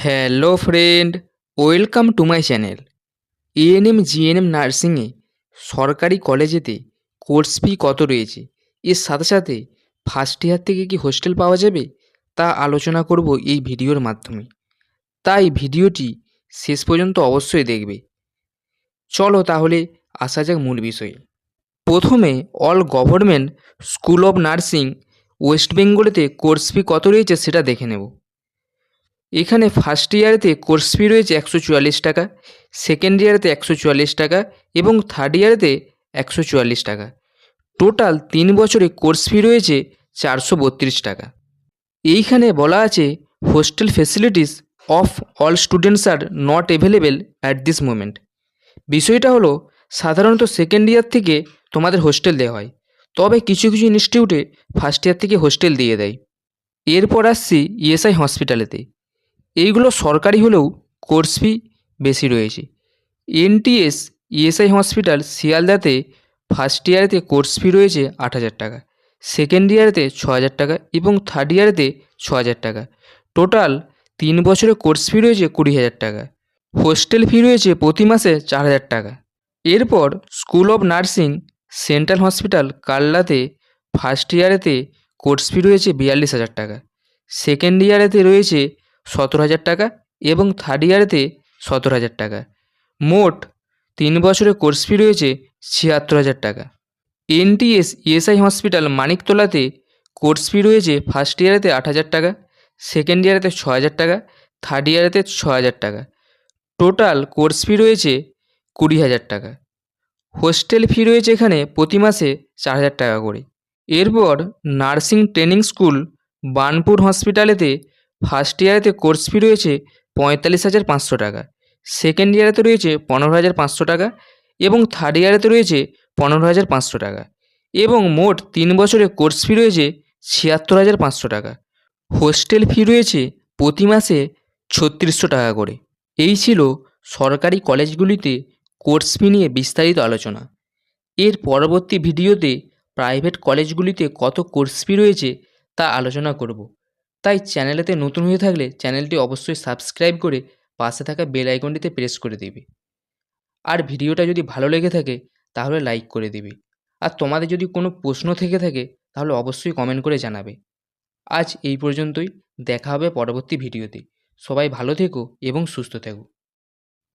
Hello friend, welcome to my channel. ANM GNM নার্সিংয়ে সরকারি কলেজেতে কোর্স ফি কত রয়েছে, এর সাথে সাথে ফার্স্ট ইয়ার থেকে কি হোস্টেল পাওয়া যাবে তা আলোচনা করব এই ভিডিওর মাধ্যমে। তাই ভিডিওটি শেষ পর্যন্ত অবশ্যই দেখবে। চলো তাহলে আসা যাক মূল বিষয়ে। প্রথমে all government school of nursing west বেঙ্গলেতে কোর্স ফি কত রয়েছে সেটা দেখে নেব। এখানে ফার্স্ট ইয়ারেতে কোর্স ফি রয়েছে 144 টাকা, সেকেন্ড ইয়ারেতে 144 টাকা এবং থার্ড ইয়ারেতে 144 টাকা। টোটাল 3 বছরে কোর্স ফি রয়েছে 432 টাকা। এইখানে বলা আছে hostel facilities of all students are not available at this moment. বিষয়টা হলো সাধারণত সেকেন্ড ইয়ার থেকে তোমাদের হোস্টেল দেওয়া হয়, তবে কিছু কিছু ইনস্টিটিউটে ফার্স্ট ইয়ার থেকে হোস্টেল দিয়ে দেয়। এরপর আসছি ইএসআই হসপিটালেতে। এইগুলো সরকারি হলেও কোর্স ফি বেশি রয়েছে। এনটিএস ইএসআই হসপিটাল শিয়ালদাতে ফার্স্ট ইয়ারেতে কোর্স ফি রয়েছে 8,000 টাকা, সেকেন্ড ইয়ারেতে 6,000 টাকা এবং থার্ড ইয়ারেতে 6,000 টাকা। টোটাল 3 বছরের কোর্স ফি রয়েছে 20,000 টাকা। হোস্টেল ফি রয়েছে প্রতি মাসে 4,000 টাকা। এরপর school of nursing central hospital কালনাতে ফার্স্ট ইয়ারেতে কোর্স ফি রয়েছে 42,000 টাকা, সেকেন্ড ইয়ারেতে রয়েছে 17,000 টাকা এবং থার্ড ইয়ারেতে 17,000 টাকা। মোট 3 বছরের কোর্স ফি রয়েছে 76,000 টাকা। এনটিএস ইএসআই হসপিটাল মানিকতলাতে কোর্স ফি রয়েছে ফার্স্ট ইয়ারেতে 8,000 টাকা, সেকেন্ড ইয়ারেতে 6,000 টাকা, থার্ড ইয়ারেতে 6,000 টাকা। টোটাল কোর্স ফি রয়েছে 20,000 টাকা। হোস্টেল ফি রয়েছে এখানে প্রতি মাসে 4,000 টাকা করে। এরপর নার্সিং ট্রেনিং স্কুল বার্নপুর হসপিটালেতে ফার্স্ট ইয়ারেতে কোর্স ফি রয়েছে 45,500 টাকা, সেকেন্ড ইয়ারেতে রয়েছে 15,500 টাকা এবং থার্ড ইয়ারেতে রয়েছে 15,500 টাকা এবং মোট 3 বছরের কোর্স ফি রয়েছে 76,500 টাকা। হোস্টেল ফি রয়েছে প্রতি মাসে 3,600 টাকা করে। এই ছিল সরকারি কলেজগুলিতে কোর্স ফি নিয়ে বিস্তারিত আলোচনা। এর পরবর্তী ভিডিওতে প্রাইভেট কলেজগুলিতে কত কোর্স ফি রয়েছে তা আলোচনা করব। তাই চ্যানেলেতে নতুন হয়ে থাকলে চ্যানেলটি অবশ্যই সাবস্ক্রাইব করে পাশে থাকা বেল আইকনটিতে প্রেস করে দেবে। আর ভিডিওটা যদি ভালো লেগে থাকে তাহলে লাইক করে দেবে। আর তোমাদের যদি কোনো প্রশ্ন থেকে থাকে তাহলে অবশ্যই কমেন্ট করে জানাবে। আজ এই পর্যন্তই, দেখা হবে পরবর্তী ভিডিওতে। সবাই ভালো থেকো এবং সুস্থ থেকো।